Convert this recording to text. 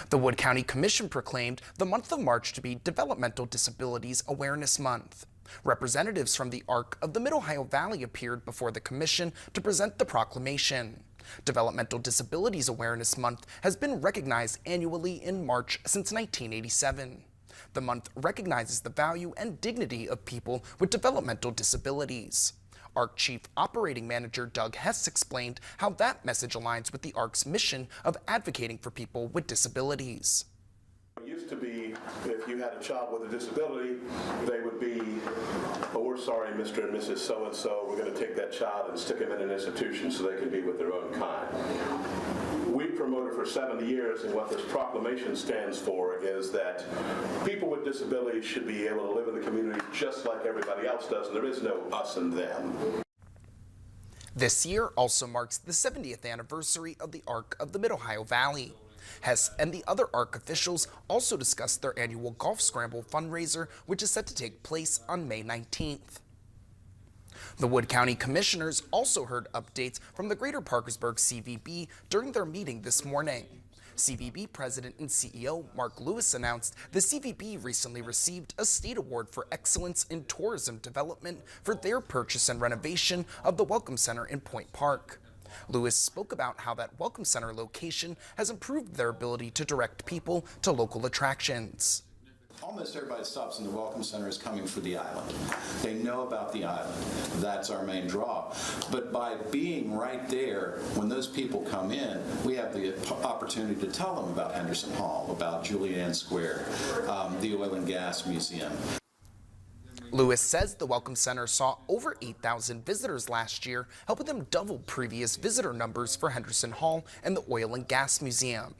The Wood County Commission proclaimed the month of March to be Developmental Disabilities Awareness Month. Representatives from the Arc of the Mid-Ohio Valley appeared before the commission to present the proclamation. Developmental Disabilities Awareness Month has been recognized annually in March since 1987. The month recognizes the value and dignity of people with developmental disabilities. ARC Chief Operating Manager Doug Hess explained how that message aligns with the ARC's mission of advocating for people with disabilities. It used to be if you had a child with a disability, they would be, oh, we're sorry, Mr. and Mrs. So-and-so, we're going to take that child and stick them in an institution so they can be with their own kind. We promoted for 70 years, and what this proclamation stands for is that people with disabilities should be able to live in the community just like everybody else does, and there is no us and them. This year also marks the 70th anniversary of the Arc of the Mid-Ohio Valley. Hess and the other ARC officials also discussed their annual Golf Scramble fundraiser, which is set to take place on May 19th. The Wood County Commissioners also heard updates from the Greater Parkersburg CVB during their meeting this morning. CVB President and CEO Mark Lewis announced the CVB recently received a state award for excellence in tourism development for their purchase and renovation of the Welcome Center in Point Park. Lewis spoke about how that Welcome Center location has improved their ability to direct people to local attractions. Almost everybody that stops in the Welcome Center is coming for the island. They know about the island. That's our main draw. But by being right there, when those people come in, we have the opportunity to tell them about Henderson Hall, about Julianne Square, the Oil and Gas Museum. Lewis says the Welcome Center saw over 8,000 visitors last year, helping them double previous visitor numbers for Henderson Hall and the Oil and Gas Museum.